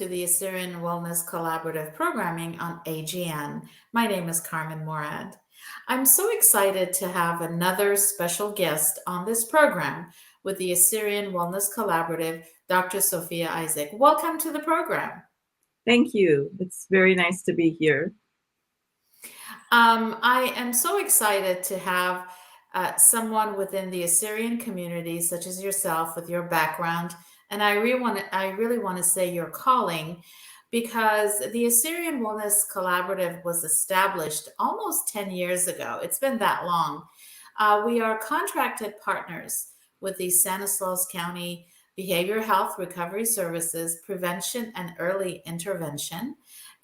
to the Assyrian Wellness Collaborative programming on AGN. My name is Carmen Morad. I'm so excited to have another special guest on this program with the Assyrian Wellness Collaborative, Dr. Sophia Isaac. Welcome to the program. Thank you. It's very nice to be here. I am so excited to have someone within the Assyrian community, such as yourself, with your background, and I really want to say your calling, because the Assyrian Wellness Collaborative was established almost 10 years ago. It's been that long. We are contracted partners with the Stanislaus County Behavioral Health Recovery Services, Prevention and Early Intervention.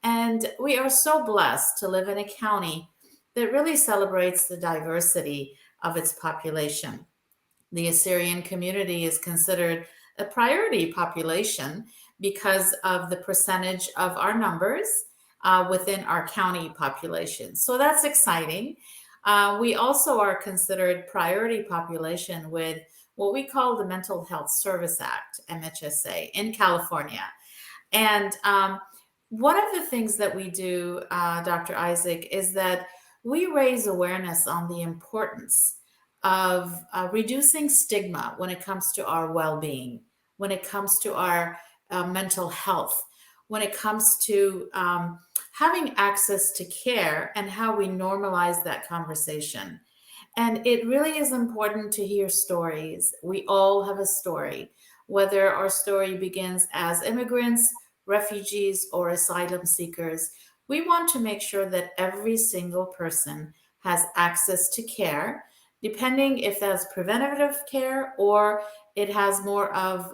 And we are so blessed to live in a county that really celebrates the diversity of its population. The Assyrian community is considered a priority population because of the percentage of our numbers within our county population. So that's exciting. We also are considered priority population with what we call the Mental Health Service Act, MHSA, in California. And one of the things that we do, Dr. Isaac, is that we raise awareness on the importance of reducing stigma when it comes to our well-being, when it comes to our mental health, when it comes to having access to care and how we normalize that conversation. And it really is important to hear stories. We all have a story, whether our story begins as immigrants, refugees, or asylum seekers. We want to make sure that every single person has access to care, depending if that's preventative care or it has more of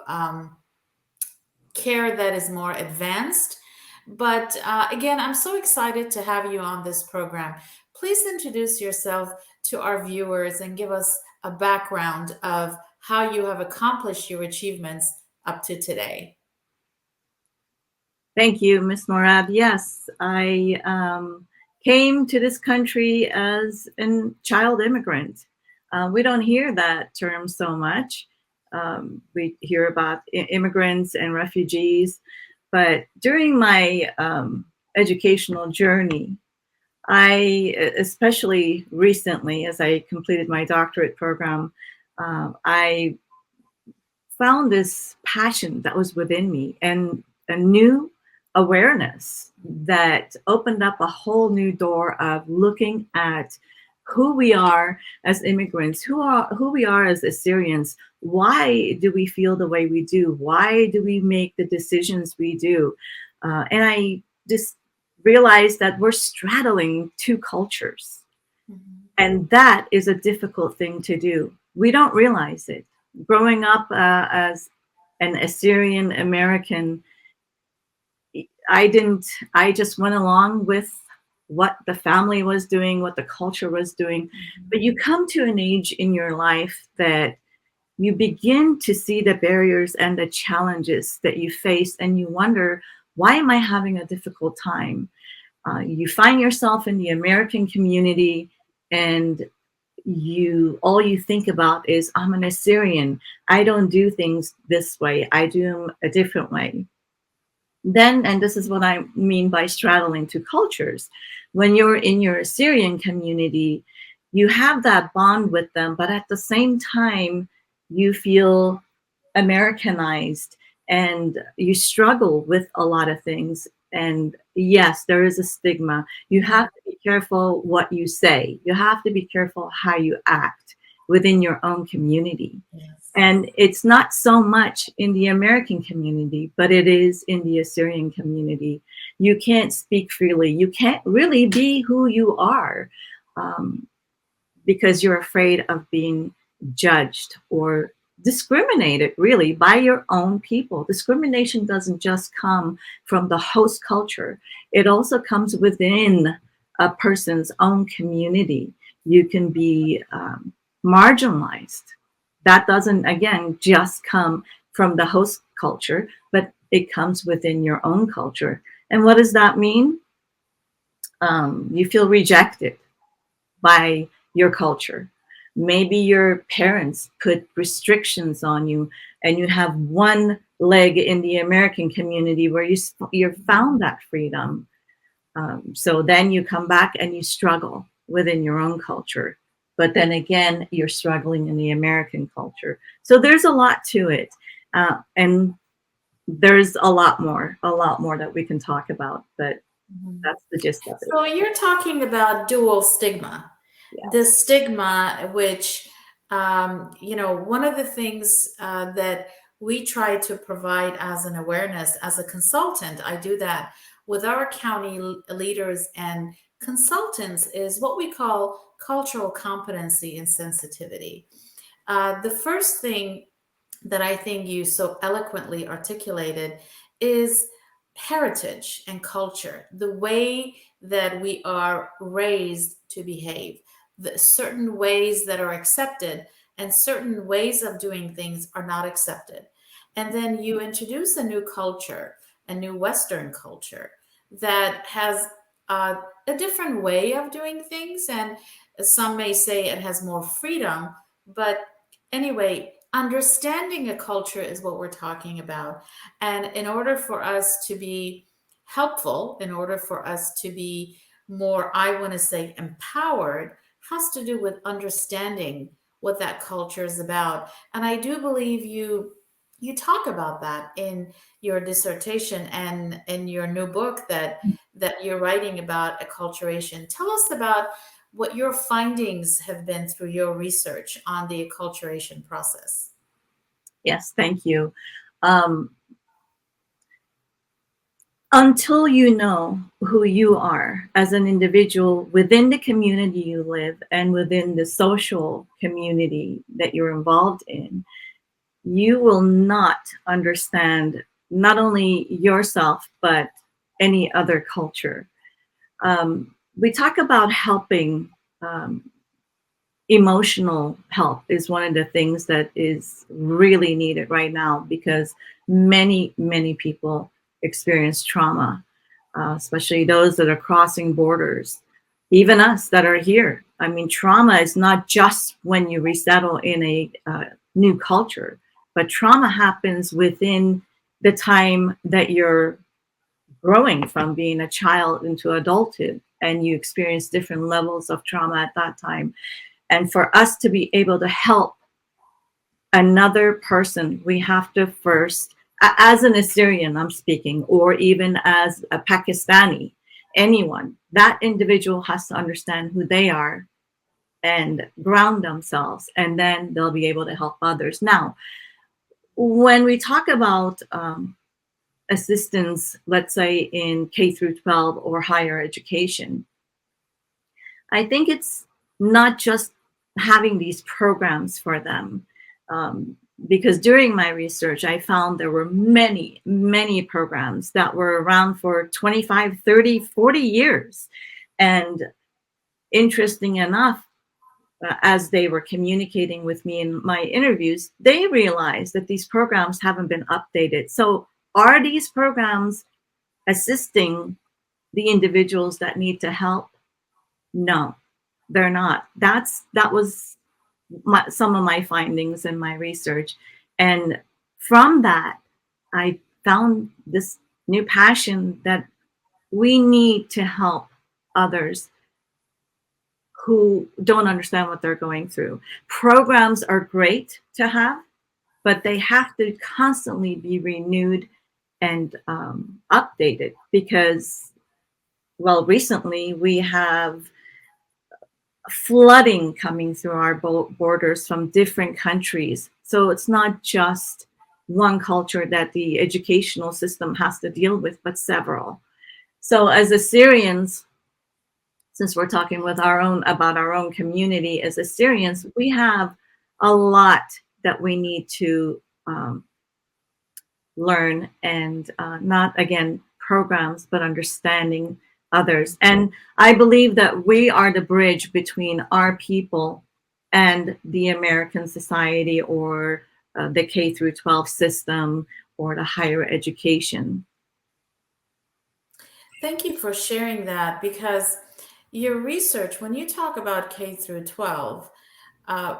care that is more advanced. But again, I'm so excited to have you on this program. Please introduce yourself to our viewers and give us a background of how you have accomplished your achievements up to today. Thank you, Ms. Morad. Yes, I came to this country as a child immigrant. We don't hear that term so much. We hear about immigrants and refugees, but during my educational journey, especially recently, as I completed my doctorate program, I found this passion that was within me and a new awareness that opened up a whole new door of looking at who we are as immigrants, who we are as Assyrians. Why do we feel the way we do? Why do we make the decisions we do? And I just realized that we're straddling two cultures. Mm-hmm. And that is a difficult thing to do. We don't realize it. Growing up as an Assyrian American, I just went along with what the family was doing, what the culture was doing. But you come to an age in your life that you begin to see the barriers and the challenges that you face, and you wonder, why am I having a difficult time? You find yourself in the American community, and all you think about is, I'm an Assyrian. I don't do things this way. I do them a different way. Then, and this is what I mean by straddling two cultures, when you're in your Assyrian community, you have that bond with them, but at the same time, you feel Americanized and you struggle with a lot of things. And yes, there is a stigma. You have to be careful what you say. You have to be careful how you act within your own community. Yes. And it's not so much in the American community, but it is in the Assyrian community. You can't speak freely. You can't really be who you are because you're afraid of being judged or discriminated, really, by your own people. Discrimination doesn't just come from the host culture. It also comes within a person's own community. You can be marginalized. That doesn't, again, just come from the host culture, but it comes within your own culture. And what does that mean? You feel rejected by your culture. Maybe your parents put restrictions on you and you have one leg in the American community where you found that freedom. So then you come back and you struggle within your own culture. But then again, you're struggling in the American culture. So there's a lot to it. And there's a lot more that we can talk about, but that's the gist of it. So you're talking about dual stigma, the Yes. stigma which, one of the things that we try to provide as an awareness as a consultant, I do that with our county leaders and consultants, is what we call cultural competency and sensitivity. The first thing that I think you so eloquently articulated is heritage and culture, the way that we are raised to behave, the certain ways that are accepted and certain ways of doing things are not accepted. And then you introduce a new culture, a new Western culture that has a different way of doing things. And some may say it has more freedom, but anyway, understanding a culture is what we're talking about. And in order for us to be helpful, in order for us to be more, I want to say, empowered, has to do with understanding what that culture is about. And I do believe you talk about that in your dissertation and in your new book that you're writing about acculturation. Tell us about what your findings have been through your research on the acculturation process. Yes, thank you. Um, until you know who you are as an individual within the community you live and within the social community that you're involved in, you will not understand not only yourself, but any other culture. We talk about helping. Emotional help is one of the things that is really needed right now because many people experience trauma, especially those that are crossing borders, even us that are here. I mean, trauma is not just when you resettle in a new culture, but trauma happens within the time that you're growing from being a child into adulthood, and you experience different levels of trauma at that time. And for us to be able to help another person, we have to first, as an Assyrian, I'm speaking, or even as a Pakistani, anyone, that individual has to understand who they are and ground themselves, and then they'll be able to help others. Now, when we talk about assistance, let's say in K through 12 or higher education, I think it's not just having these programs for them. Because during my research, I found there were many programs that were around for 25, 30, 40 years. And interesting enough, as they were communicating with me in my interviews, they realized that these programs haven't been updated. So are these programs assisting the individuals that need to help? No, they're not. That was some of my findings in my research. And from that, I found this new passion that we need to help others who don't understand what they're going through. Programs are great to have, but they have to constantly be renewed and updated because, well, recently we have flooding coming through our borders from different countries. So it's not just one culture that the educational system has to deal with, but several. So as Assyrians, since we're talking with about our own community as Assyrians, we have a lot that we need to learn and not, again, programs, but understanding others. And I believe that we are the bridge between our people and the American society or the K through 12 system or the higher education. Thank you for sharing that because your research, when you talk about K through 12,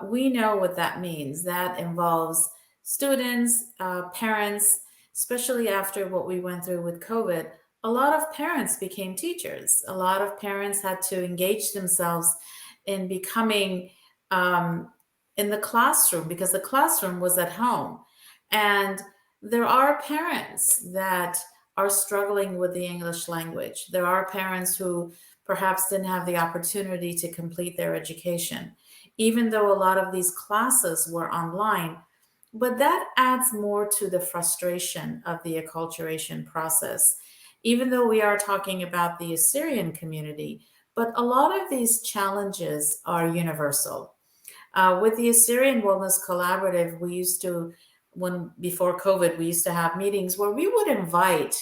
we know what that means. That involves students, parents, especially after what we went through with COVID, a lot of parents became teachers. A lot of parents had to engage themselves in becoming um, in the classroom because the classroom was at home. And there are parents that are struggling with the English language. There are parents who perhaps didn't have the opportunity to complete their education, even though a lot of these classes were online. But that adds more to the frustration of the acculturation process, even though we are talking about the Assyrian community. But a lot of these challenges are universal. With the Assyrian Wellness Collaborative, we used to, when before COVID, we used to have meetings where we would invite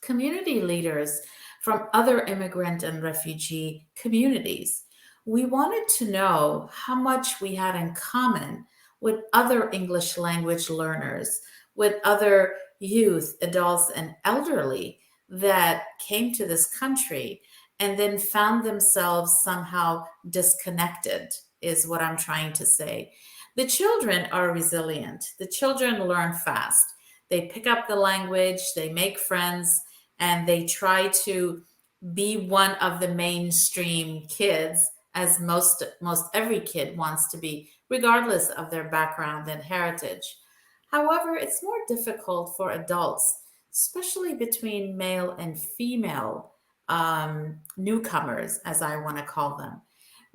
community leaders from other immigrant and refugee communities. We wanted to know how much we had in common with other English language learners, with other youth, adults, and elderly that came to this country and then found themselves somehow disconnected, is what I'm trying to say. The children are resilient, the children learn fast. They pick up the language, they make friends, and they try to be one of the mainstream kids, as most every kid wants to be, regardless of their background and heritage. However, it's more difficult for adults, especially between male and female newcomers, as I want to call them.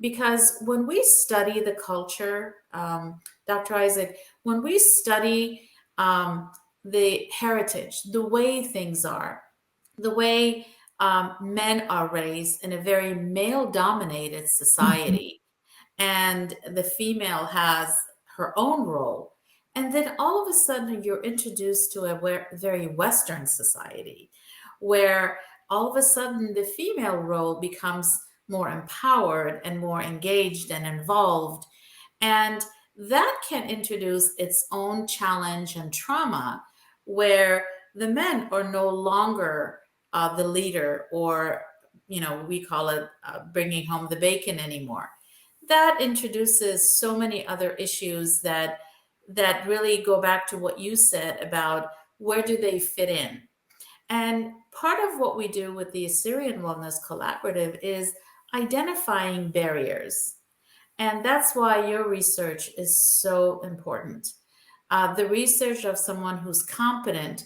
Because when we study the culture, Dr. Isaac, when we study the heritage, the way things are, the way men are raised in a very male dominated Mhm. society, and the female has her own role. And then all of a sudden, you're introduced to a very Western society where all of a sudden the female role becomes more empowered and more engaged and involved. And that can introduce its own challenge and trauma where the men are no longer the leader, or, we call it bringing home the bacon anymore. That introduces so many other issues that really go back to what you said about where do they fit in. And part of what we do with the Assyrian Wellness Collaborative is identifying barriers. And that's why your research is so important. The research of someone who's competent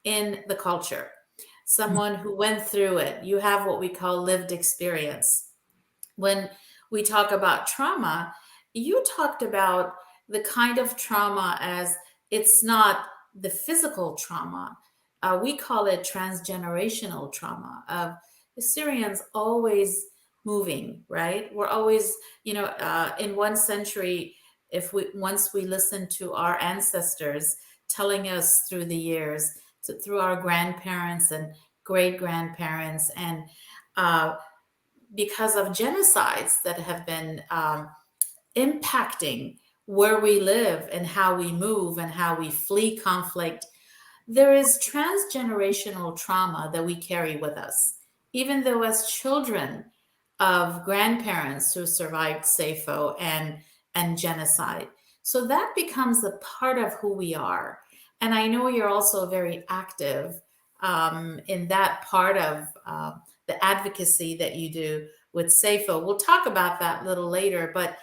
in the culture, someone who went through it. You have what we call lived experience. When we talk about trauma, you talked about the kind of trauma as it's not the physical trauma. We call it transgenerational trauma of the Syrians always moving, right? We're always, in one century, if we once we listen to our ancestors telling us through the years, through our grandparents and great grandparents, and because of genocides that have been impacting where we live and how we move and how we flee conflict, there is transgenerational trauma that we carry with us, even though as children of grandparents who survived SAFO and genocide. So that becomes a part of who we are. And I know you're also very active in that part of the advocacy that you do with SAFO. We'll talk about that a little later, but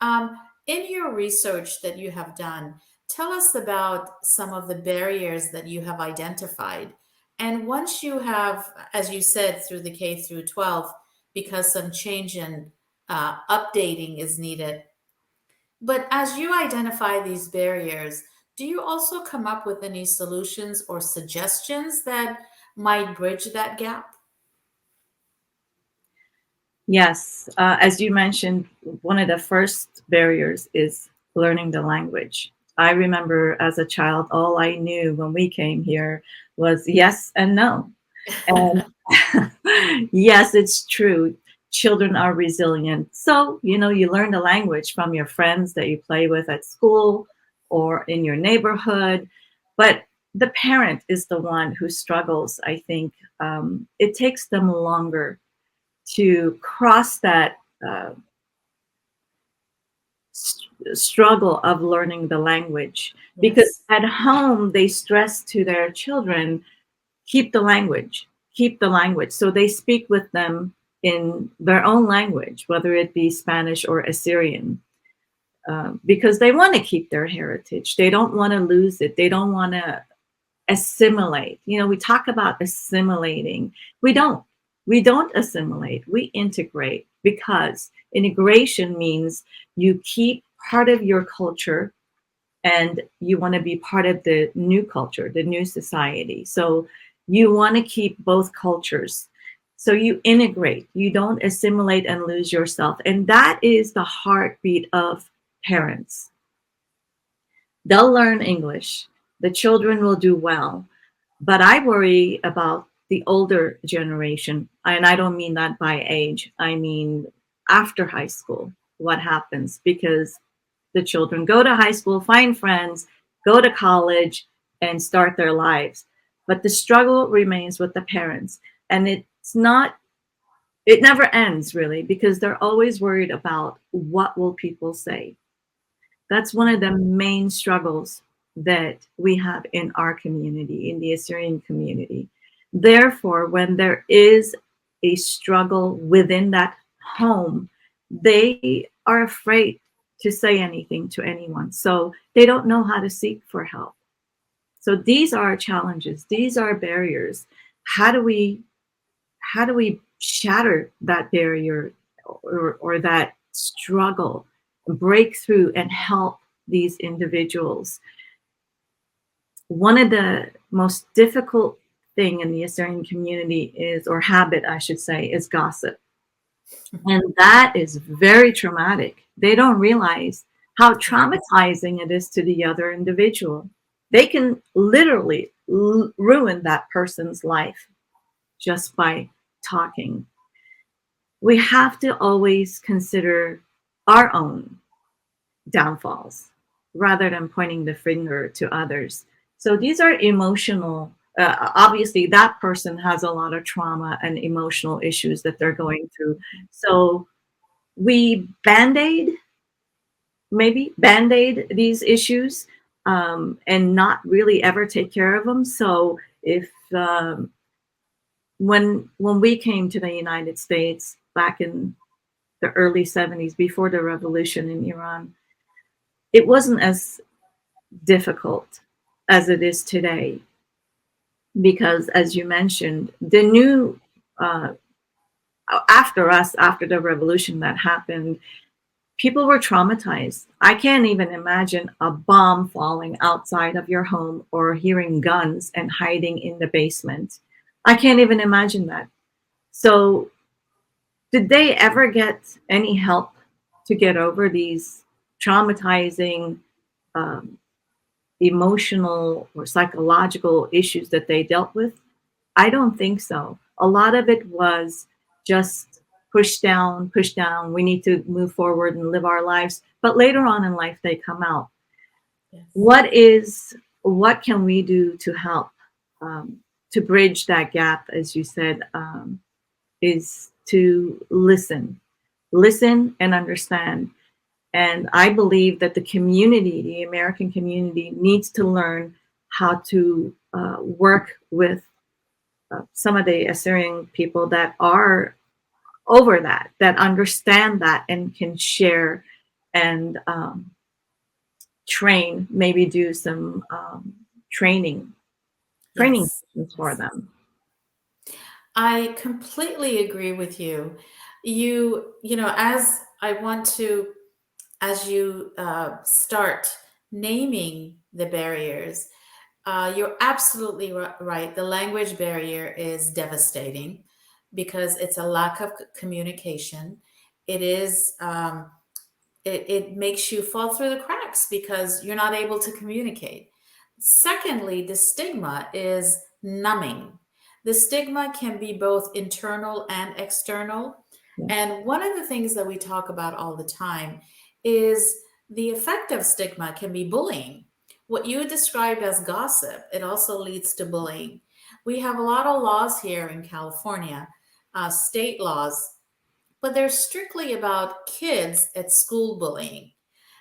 um, in your research that you have done, tell us about some of the barriers that you have identified. And once you have, as you said, through the K through 12, because some change in updating is needed. But as you identify these barriers, do you also come up with any solutions or suggestions that might bridge that gap? Yes, as you mentioned, one of the first barriers is learning the language. I remember as a child, all I knew when we came here was yes and no. And yes, it's true. Children are resilient. So, you learn the language from your friends that you play with at school or in your neighborhood. But the parent is the one who struggles, I think. It takes them longer to cross that uh, struggle of learning the language, because Yes. at home they stress to their children, keep the language, keep the language. So they speak with them in their own language, whether it be Spanish or Assyrian, because they want to keep their heritage. They don't want to lose it. They don't want to assimilate. You know, we talk about assimilating. We don't. We don't assimilate. We integrate, because integration means you keep part of your culture and you want to be part of the new culture, the new society. So you want to keep both cultures. So you integrate, you don't assimilate and lose yourself. And that is the heartbeat of parents. They'll learn English, the children will do well. But I worry about the older generation. And I don't mean that by age, I mean after high school, what happens, because the children go to high school, find friends, go to college, and start their lives. But the struggle remains with the parents. And it never ends really, because they're always worried about what will people say. That's one of the main struggles that we have in our community, in the Assyrian community. Therefore, when there is a struggle within that home, they are afraid to say anything to anyone. So they don't know how to seek for help. So these are challenges, these are barriers. How do we shatter that barrier, or that struggle, break through and help these individuals? One of the most difficult thing in the Assyrian community is, or habit I should say, is gossip. And that is very traumatic. They don't realize how traumatizing it is to the other individual. They can literally ruin that person's life just by talking. We have to always consider our own downfalls rather than pointing the finger to others. So these are emotional. Obviously, that person has a lot of trauma and emotional issues that they're going through. So we band aid these issues, and not really ever take care of them. So if when we came to the United States back in the early 70s, before the revolution in Iran, it wasn't as difficult as it is today, because, as you mentioned, the new after us, after the revolution that happened, people were traumatized. I can't even imagine a bomb falling outside of your home, or hearing guns and hiding in the basement. I can't even imagine that. So did they ever get any help to get over these traumatizing, um, emotional or psychological issues that they dealt with? I don't think so. A lot of it was just push down, push down. We need to move forward and live our lives. But later on in life, they come out. Yes. What can we do to help, to bridge that gap, as you said, is to listen and understand. And I believe that the community, the American community, needs to learn how to work with some of the Assyrian people that are over that understand that, and can share and train, maybe do some training Yes. sessions for them. I completely agree with you. You know, as I want to, as you start naming the barriers, you're absolutely right. The language barrier is devastating because it's a lack of communication. It is, it makes you fall through the cracks because you're not able to communicate. Secondly, the stigma is numbing. The stigma can be both internal and external. Yeah. And one of the things that we talk about all the time is the effect of stigma can be bullying. What you described as gossip, it also leads to bullying. We have a lot of laws here in California, state laws, but they're strictly about kids at school bullying.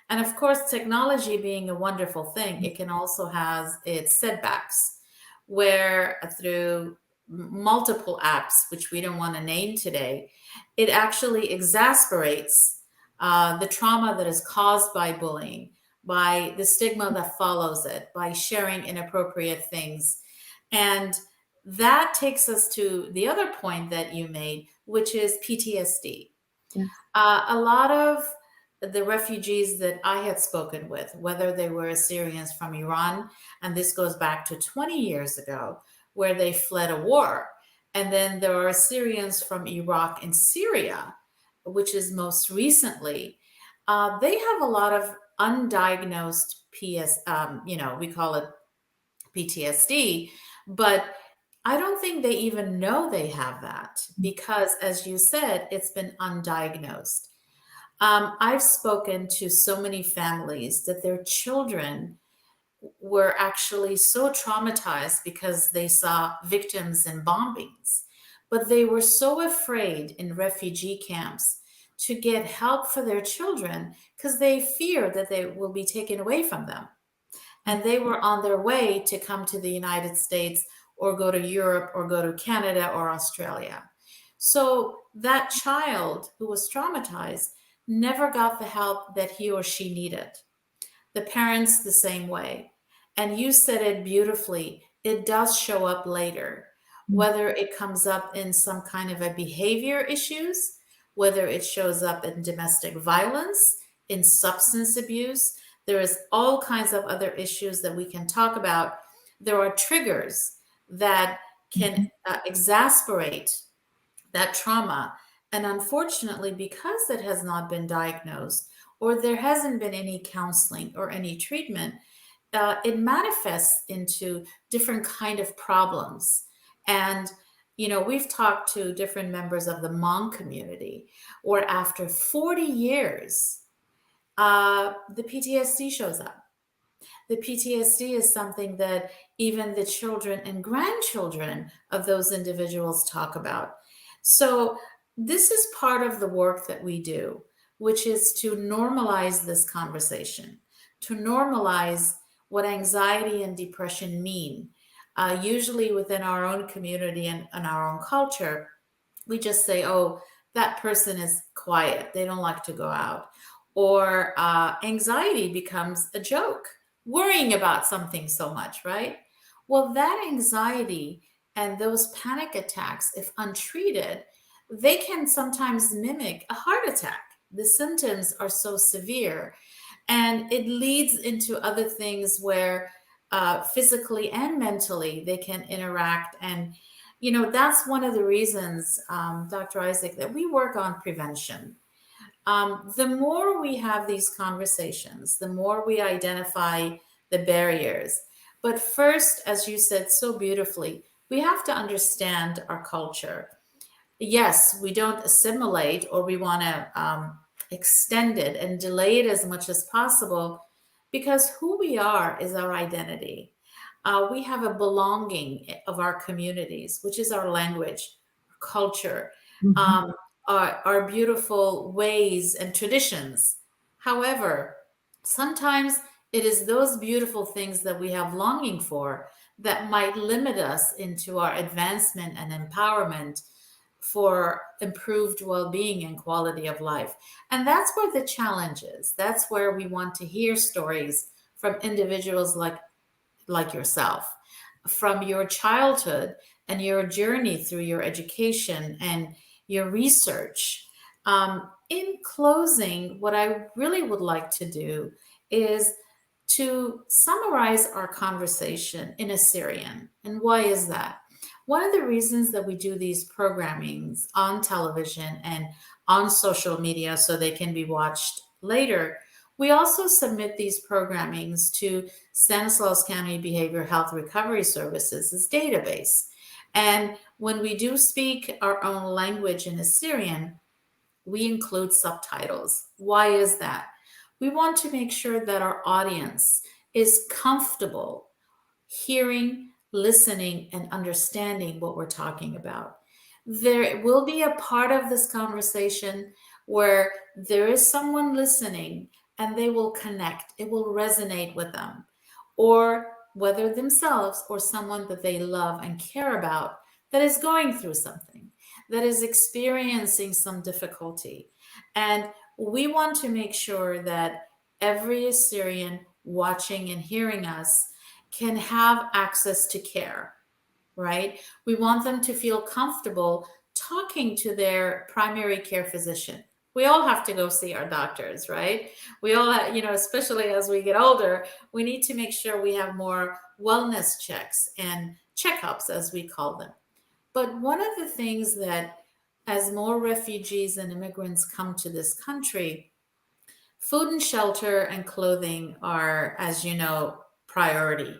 And of course, technology being a wonderful thing, it can also has its setbacks, where through multiple apps, which we don't want to name today, it actually exasperates the trauma that is caused by bullying, by the stigma that follows it, by sharing inappropriate things. And that takes us to the other point that you made, which is PTSD. Yes. A lot of the refugees that I had spoken with, whether they were Assyrians from Iran, and this goes back to 20 years ago, where they fled a war. And then there are Assyrians from Iraq and Syria, which is most recently. They have a lot of undiagnosed we call it PTSD, but I don't think they even know they have that because, as you said, it's been undiagnosed. I've spoken to so many families that their children were actually so traumatized because they saw victims in bombings, but they were so afraid in refugee camps to get help for their children because they fear that they will be taken away from them. And they were on their way to come to the United States or go to Europe or go to Canada or Australia. So that child who was traumatized never got the help that he or she needed. The parents, the same way. And you said it beautifully. It does show up later, whether it comes up in some kind of a behavior issues, whether it shows up in domestic violence, in substance abuse. There is all kinds of other issues that we can talk about. There are triggers that can exasperate that trauma. And unfortunately, because it has not been diagnosed or there hasn't been any counseling or any treatment, it manifests into different kind of problems. And we've talked to different members of the Hmong community, or after 40 years, the PTSD shows up. The PTSD is something that even the children and grandchildren of those individuals talk about. So, this is part of the work that we do, which is to normalize this conversation, to normalize what anxiety and depression mean. Usually within our own community and our own culture, we just say, oh, that person is quiet. They don't like to go out. Or anxiety becomes a joke, worrying about something so much, right? Well, that anxiety and those panic attacks, if untreated, they can sometimes mimic a heart attack. The symptoms are so severe, and it leads into other things where physically and mentally they can interact. And that's one of the reasons, Dr. Isaac, that we work on prevention. The more we have these conversations, the more we identify the barriers. But first, as you said so beautifully, we have to understand our culture. Yes, we don't assimilate, or we want to extend it and delay it as much as possible, because who we are is our identity. We have a belonging of our communities, which is our language, our culture, um, our beautiful ways and traditions. However, sometimes it is those beautiful things that we have longing for that might limit us into our advancement and empowerment for improved well-being and quality of life. And that's where the challenge is. That's where we want to hear stories from individuals like yourself, from your childhood and your journey through your education and your research. In closing, what I really would like to do is to summarize our conversation in Assyrian. And why is that? One of the reasons that we do these programmings on television and on social media so they can be watched later, we also submit these programmings to Stanislaus County Behavioral Health Recovery Services' database. And when we do speak our own language in Assyrian, we include subtitles. Why is that? We want to make sure that our audience is comfortable hearing, listening, and understanding what we're talking about. There will be a part of this conversation where there is someone listening and they will connect. It will resonate with them, or whether themselves or someone that they love and care about that is going through something, that is experiencing some difficulty. And we want to make sure that every Assyrian watching and hearing us can have access to care, right? We want them to feel comfortable talking to their primary care physician. We all have to go see our doctors, right? We all, especially as we get older, we need to make sure we have more wellness checks and checkups, as we call them. But one of the things that, as more refugees and immigrants come to this country, food and shelter and clothing are, as you know, priority.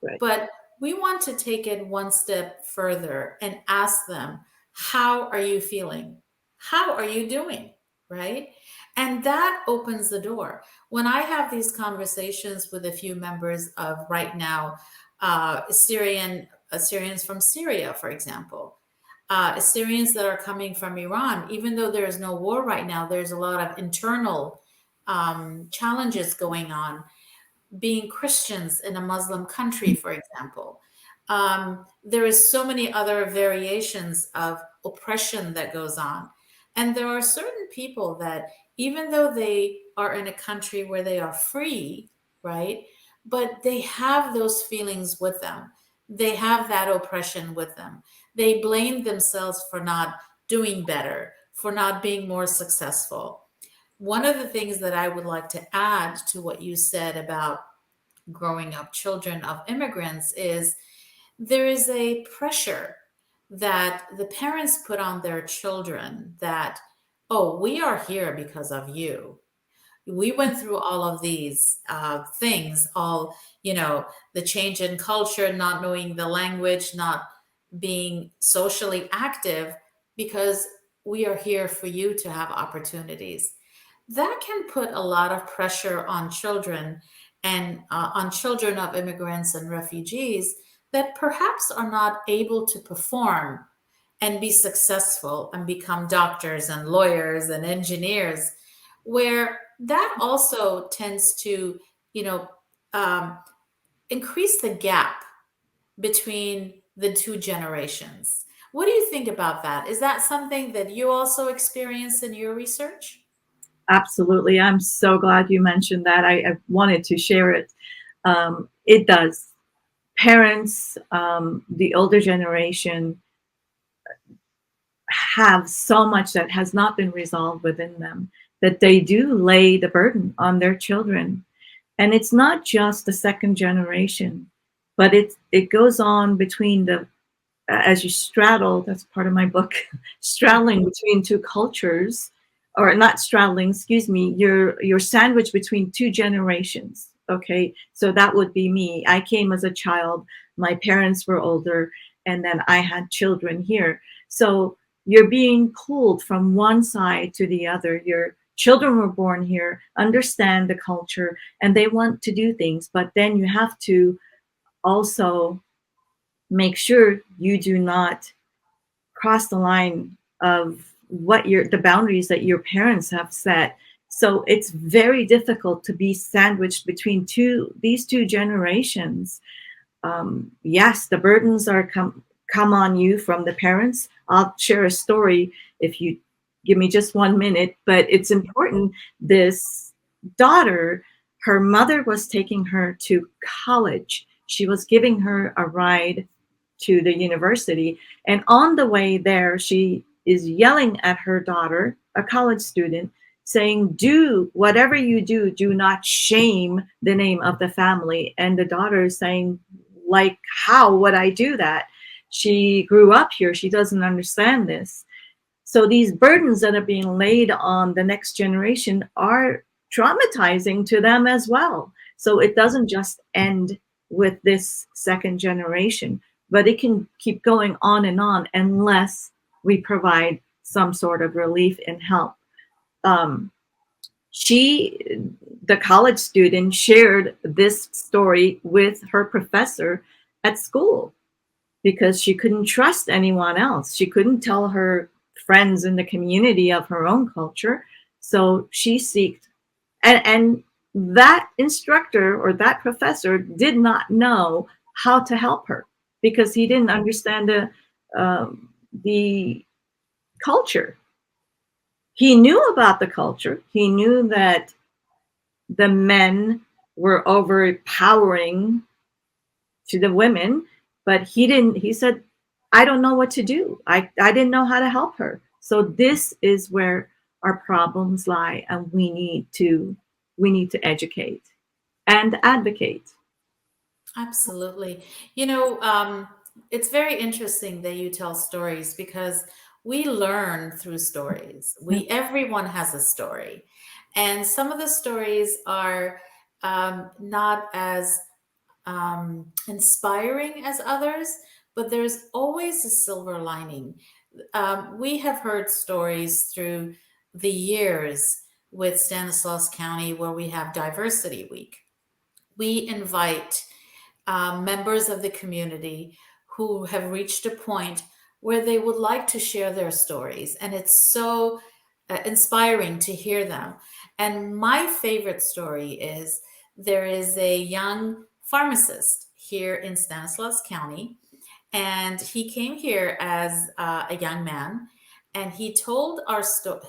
Right. But we want to take it one step further and ask them, how are you feeling? How are you doing? Right? And that opens the door. When I have these conversations with a few members of right now, Assyrians from Syria, for example, Assyrians that are coming from Iran, even though there is no war right now, there's a lot of internal challenges going on, being Christians in a Muslim country, for example. There is so many other variations of oppression that goes on. And there are certain people that, even though they are in a country where they are free, right, but they have those feelings with them. They have that oppression with them. They blame themselves for not doing better, for not being more successful. One of the things that I would like to add to what you said about growing up children of immigrants is there is a pressure that the parents put on their children that, oh, we are here because of you. We went through all of these things, the change in culture, not knowing the language, not being socially active, because we are here for you to have opportunities. That can put a lot of pressure on children and on children of immigrants and refugees that perhaps are not able to perform and be successful and become doctors and lawyers and engineers, where that also tends to, um, increase the gap between the two generations. What do you think about that? Is that something that you also experience in your research? Absolutely. I'm so glad you mentioned that. I wanted to share it. It does. Parents, the older generation, have so much that has not been resolved within them that they do lay the burden on their children. And it's not just the second generation, but it goes on between the, as you straddle, that's part of my book, straddling between two cultures, or not straddling, excuse me, you're sandwiched between two generations. Okay, so that would be me. I came as a child, my parents were older, and then I had children here. So you're being pulled from one side to the other. Your children were born here, understand the culture, and they want to do things, but then you have to also make sure you do not cross the line of what the boundaries that your parents have set. So it's very difficult to be sandwiched between these two generations. Yes, the burdens are come on you from the parents. I'll share a story if you give me just 1 minute, but it's important. This daughter, her mother was taking her to college. She was giving her a ride to the university. And on the way there, she is yelling at her daughter, a college student, saying, do whatever you do, do not shame the name of the family. And the daughter is saying, like, how would I do that? She grew up here. She doesn't understand this. So these burdens that are being laid on the next generation are traumatizing to them as well. So it doesn't just end with this second generation, but it can keep going on unless we provide some sort of relief and help. The college student, shared this story with her professor at school because she couldn't trust anyone else. She couldn't tell her friends in the community of her own culture. So she sought And that instructor or that professor did not know how to help her because he didn't understand the culture. He knew about the culture. He knew that the men were overpowering to the women, but he didn't. He said, I don't know what to do. I didn't know how to help her. So this is where our problems lie, and we need to educate and advocate. Absolutely. It's very interesting that you tell stories because we learn through stories. Everyone has a story, and some of the stories are not as inspiring as others, but there's always a silver lining. We have heard stories through the years with Stanislaus County where we have Diversity Week. We invite members of the community who have reached a point where they would like to share their stories. And it's so inspiring to hear them. And my favorite story is there is a young pharmacist here in Stanislaus County, and he came here as a young man, and he told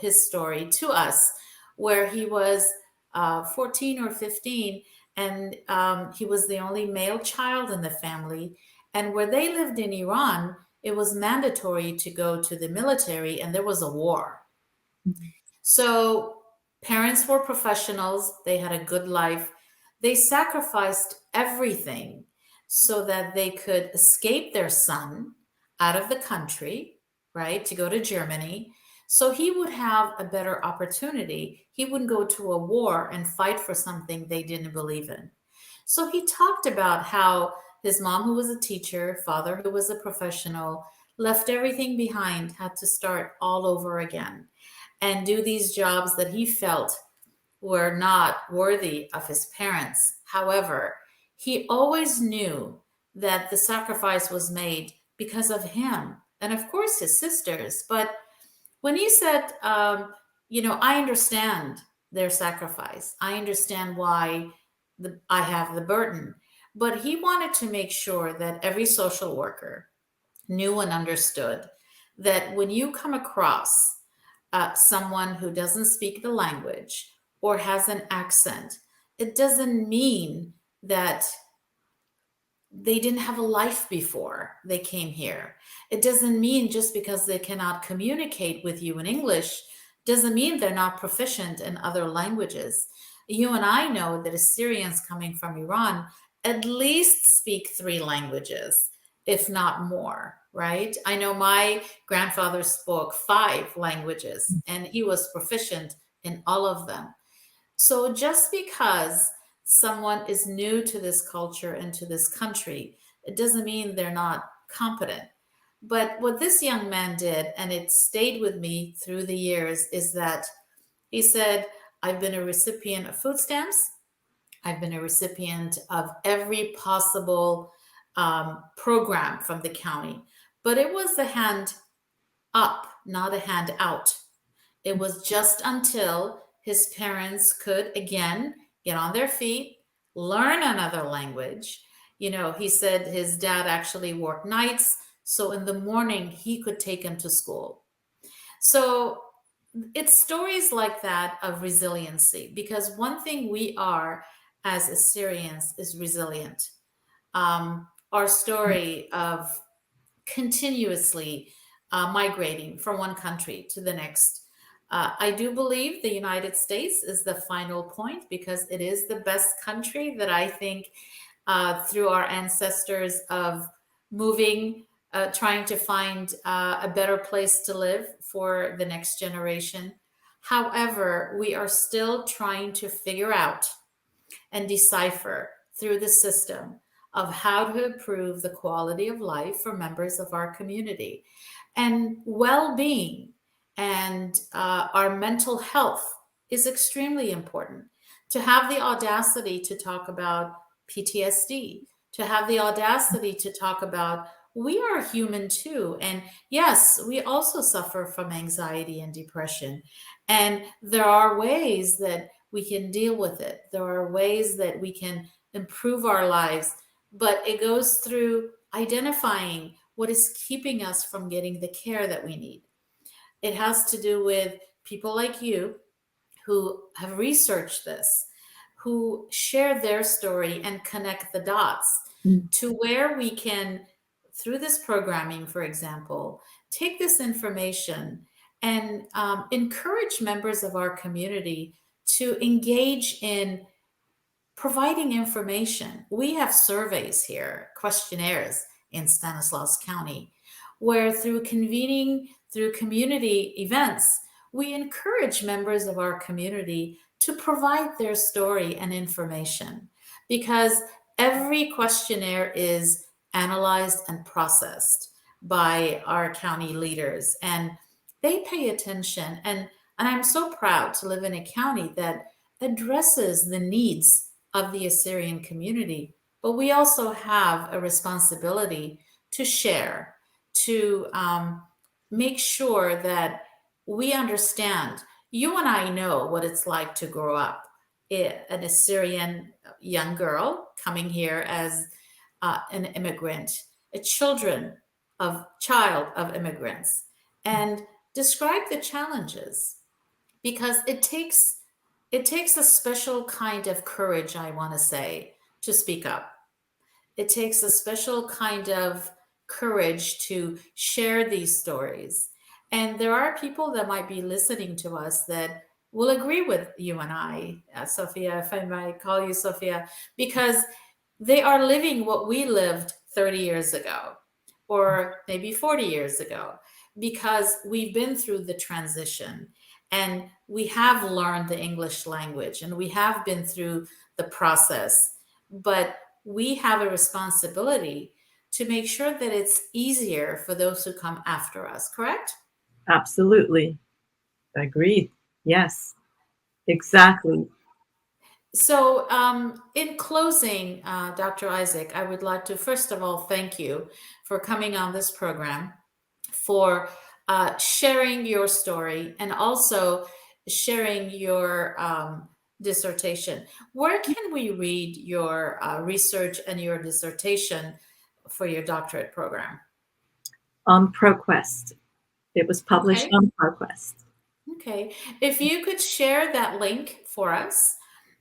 his story to us, where he was 14 or 15, and he was the only male child in the family. And where they lived in Iran, it was mandatory to go to the military, and there was a war. So parents were professionals, they had a good life. They sacrificed everything so that they could escape their son out of the country, right, to go to Germany. So he would have a better opportunity. He wouldn't go to a war and fight for something they didn't believe in. So he talked about how his mom, who was a teacher, father, who was a professional, left everything behind, had to start all over again and do these jobs that he felt were not worthy of his parents. However, he always knew that the sacrifice was made because of him and, of course, his sisters. But when he said, I understand their sacrifice, I understand why I have the burden, but he wanted to make sure that every social worker knew and understood that when you come across someone who doesn't speak the language or has an accent, it doesn't mean that they didn't have a life before they came here. It doesn't mean just because they cannot communicate with you in English, doesn't mean they're not proficient in other languages. You and I know that Assyrians coming from Iran at least speak 3 languages, if not more, right? I know my grandfather spoke 5 languages and he was proficient in all of them. So just because someone is new to this culture and to this country, it doesn't mean they're not competent. But what this young man did, and it stayed with me through the years, is that he said, I've been a recipient of food stamps. I've been a recipient of every possible program from the county. But it was a hand up, not a hand out. It was just until his parents could again get on their feet, learn another language. He said his dad actually worked nights, so in the morning he could take him to school. So it's stories like that of resiliency, because one thing we are as Assyrians is resilient. Our story of continuously migrating from one country to the next. I do believe the United States is the final point because it is the best country that I think through our ancestors of moving, trying to find a better place to live for the next generation. However, we are still trying to figure out and decipher through the system of how to improve the quality of life for members of our community and well-being, and our mental health is extremely important. To have the audacity to talk about PTSD, to have the audacity to talk about we are human too. And yes, we also suffer from anxiety and depression. And there are ways that we can deal with it. There are ways that we can improve our lives, but it goes through identifying what is keeping us from getting the care that we need. It has to do with people like you who have researched this, who share their story and connect the dots Mm. to where we can, through this programming, for example, take this information and encourage members of our community to engage in providing information. We have surveys here, questionnaires in Stanislaus County, where through convening, through community events, we encourage members of our community to provide their story and information, because every questionnaire is analyzed and processed by our county leaders, and they pay attention. And I'm so proud to live in a county that addresses the needs of the Assyrian community. But we also have a responsibility to share, to make sure that we understand. You and I know what it's like to grow up an Assyrian young girl coming here as an immigrant, a child of immigrants, and describe the challenges, because it takes a special kind of courage, I want to say, to speak up. It takes a special kind of courage to share these stories. And there are people that might be listening to us that will agree with you and I, Sophia, if I might call you Sophia, because they are living what we lived 30 years ago, or maybe 40 years ago, because we've been through the transition and we have learned the English language and we have been through the process. But we have a responsibility to make sure that it's easier for those who come after us, correct? Absolutely. Agreed. Yes, exactly. So, in closing, Dr. Isaac, I would like to first of all thank you for coming on this program, for sharing your story, and also sharing your dissertation. Where can we read your research and your dissertation for your doctorate program? On ProQuest. It was published Okay. on ProQuest. Okay. If you could share that link for us,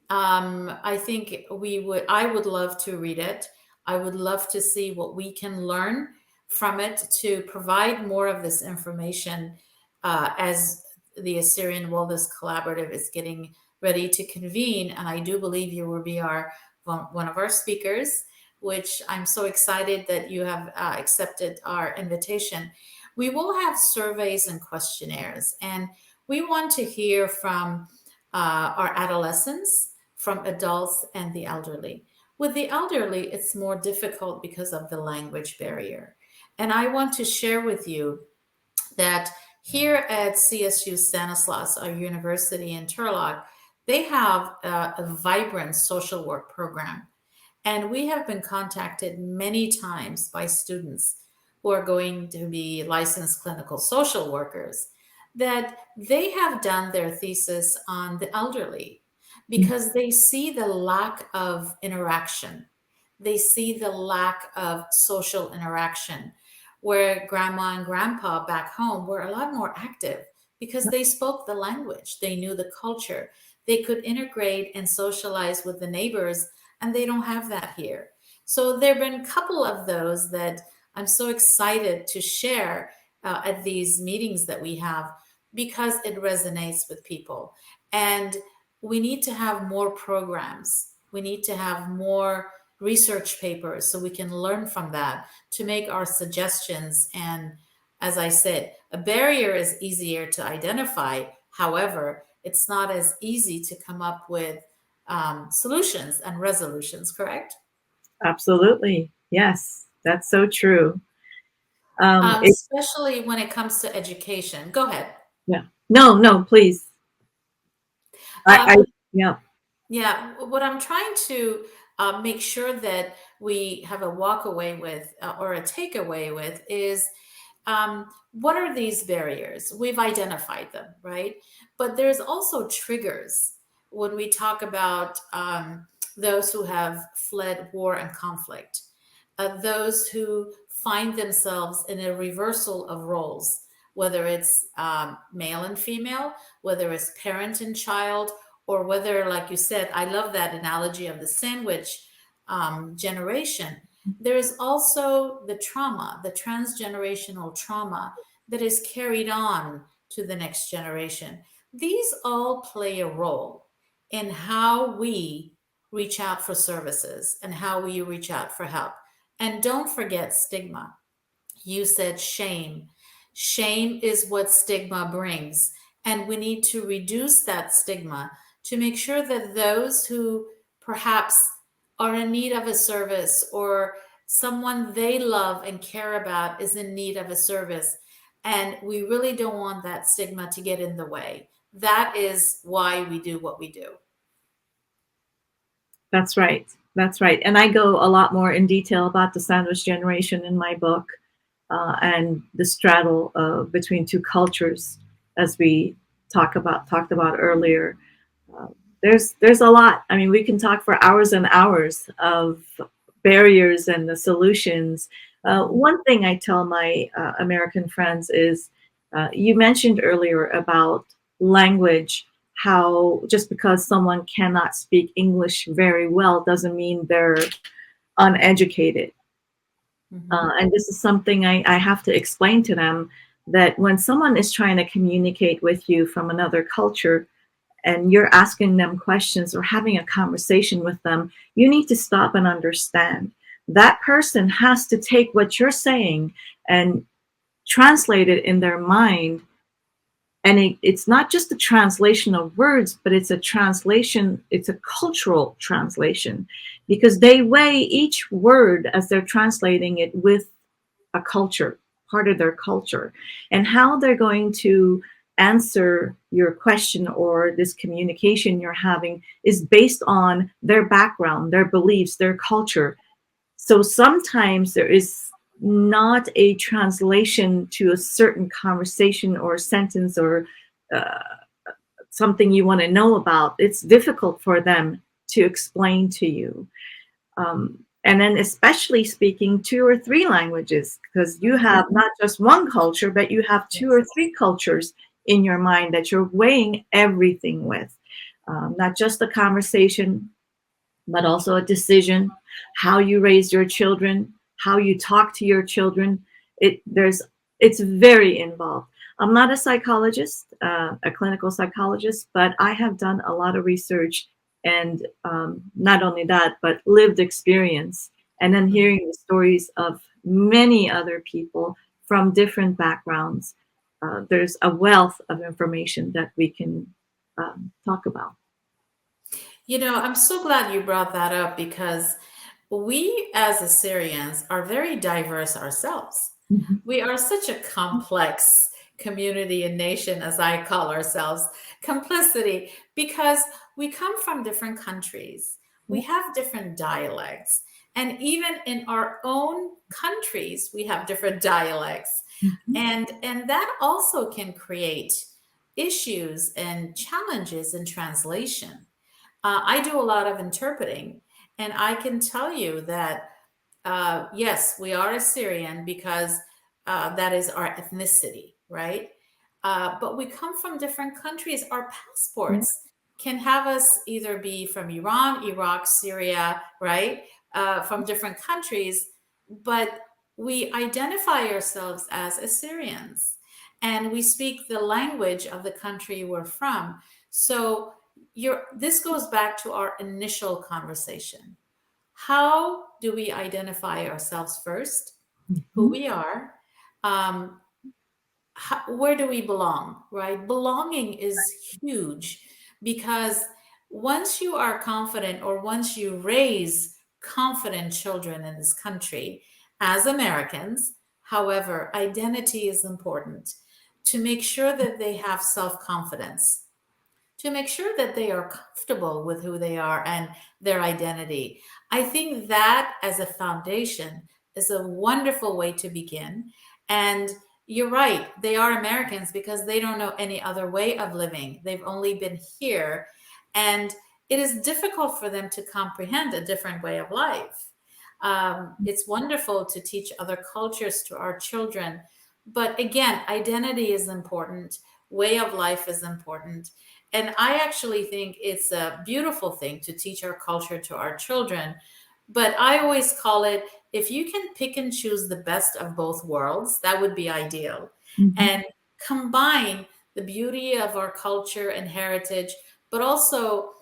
I think I would love to read it. I would love to see what we can learn from it to provide more of this information as the Assyrian Wellness Collaborative is getting ready to convene. And I do believe you will be one of our speakers, which I'm so excited that you have accepted our invitation. We will have surveys and questionnaires, and we want to hear from our adolescents, from adults, and the elderly. With the elderly, it's more difficult because of the language barrier. And I want to share with you that here at CSU Stanislaus, our university in Turlock, they have a vibrant social work program. And we have been contacted many times by students who are going to be licensed clinical social workers, that they have done their thesis on the elderly because they see the lack of interaction. They see the lack of social interaction, where grandma and grandpa back home were a lot more active because they spoke the language, they knew the culture, they could integrate and socialize with the neighbors, and they don't have that here. So there have been a couple of those that I'm so excited to share at these meetings that we have, because it resonates with people. And we need to have more programs. We need to have more research papers so we can learn from that to make our suggestions. And as I said, a barrier is easier to identify. However, it's not as easy to come up with solutions and resolutions, correct? Absolutely. Yes, that's so true. It, Especially when it comes to education. Go ahead. yeah. No, no, please. I, Um, yeah. yeah, what I'm trying to make sure that we have a walk away with or a takeaway with is, what are these barriers? We've identified them, right? But there's also triggers. when we talk about those who have fled war and conflict, those who find themselves in a reversal of roles, whether it's male and female, whether it's parent and child, or whether, like you said, I love that analogy of the sandwich generation. There is also the trauma, the transgenerational trauma that is carried on to the next generation. These all play a role in how we reach out for services and how we reach out for help. And don't forget stigma. You said shame. Shame is what stigma brings. And we need to reduce that stigma to make sure that those who perhaps are in need of a service, or someone they love and care about is in need of a service, and we really don't want that stigma to get in the way. That is why we do what we do. That's right. That's right. And I go a lot more in detail about the sandwich generation in my book, and the straddle between two cultures, as we talked about earlier. Uh, there's a lot. I mean, we can talk for hours and hours of barriers and the solutions. One thing I tell my American friends is, you mentioned earlier about language, how just because someone cannot speak English very well doesn't mean they're uneducated. Mhm. And this is something I have to explain to them, that when someone is trying to communicate with you from another culture and you're asking them questions or having a conversation with them, you need to stop and understand. That person has to take what you're saying and translate it in their mind. And it's not just a translation of words, but it's a translation, it's a cultural translation, because they weigh each word as they're translating it with a culture, part of their culture, and how they're going to answer your question or this communication you're having is based on their background, their beliefs, their culture. So sometimes there is not a translation to a certain conversation or sentence or uh, something you want to know about. It's difficult for them to explain to you. And then especially speaking two or three languages, because you have not just one culture, but you have two or three cultures in your mind that you're weighing everything with. Not just a conversation, but also a decision, how you raise your children, how you talk to your children. It's very involved. I'm not a psychologist, a clinical psychologist, but I have done a lot of research, and not only that, but lived experience, and then hearing the stories of many other people from different backgrounds. There's a wealth of information that we can talk about. You know, I'm so glad you brought that up because we as Assyrians are very diverse ourselves. Mhm. We are such a complex community and nation, as I call ourselves, complicity, because we come from different countries. We have different dialects. And even in our own countries, we have different dialects. Mhm. And that also can create issues and challenges in translation. I do a lot of interpreting, and I can tell you that yes, we are Assyrian because that is our ethnicity, right? But we come from different countries. Our passports can have us either be from Iran, Iraq, Syria, right? From different countries, but we identify ourselves as Assyrians and we speak the language of the country we're from. So this goes back to our initial conversation. How do we identify ourselves first? Who Mhm. we are? Um, where do we belong, right? Belonging is huge because once you are confident or once you raise confident children in this country as Americans, however, identity is important to make sure that they have self confidence, to make sure that they are comfortable with who they are and their identity. I think that as a foundation is a wonderful way to begin. And you're right, they are Americans because they don't know any other way of living. They've only been here. And it is difficult for them to comprehend a different way of life. It's wonderful to teach other cultures to our children. But again, identity is important, way of life is important. And I actually think it's a beautiful thing to teach our culture to our children. But I always call it, if you can pick and choose the best of both worlds, that would be ideal. And combine the beauty of our culture and heritage, but also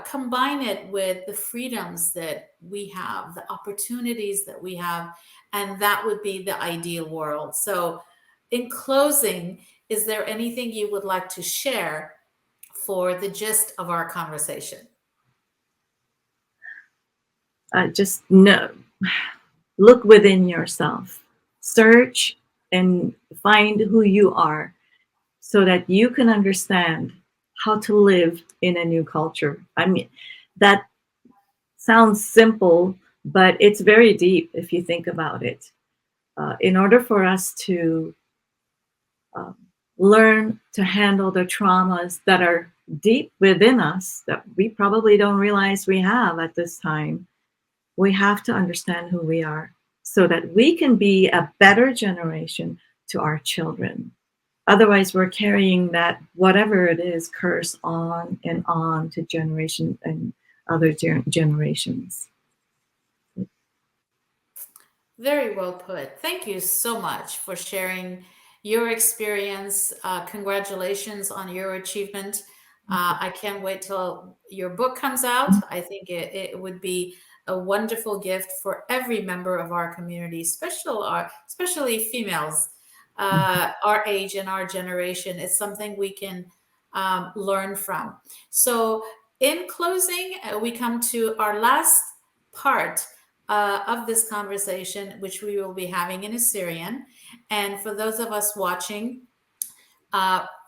combine it with the freedoms that we have, the opportunities that we have, and that would be the ideal world. So, in closing, is there anything you would like to share for the gist of our conversation? Just know, look within yourself, search and find who you are so that you can understand how to live in a new culture. I mean, that sounds simple, but it's very deep if you think about it. In order for us to learn to handle the traumas that are deep within us that we probably don't realize we have at this time, we have to understand who we are so that we can be a better generation to our children. Otherwise, we're carrying that, whatever it is, curse on and on to generation and other generations. Very well put. Thank you so much for sharing your experience. Congratulations on your achievement. I can't wait till your book comes out. I think it would be a wonderful gift for every member of our community, especially females our age and our generation. It's something we can learn from. So, in closing, we come to our last part of this conversation, which we will be having in Assyrian. And for those of us watching,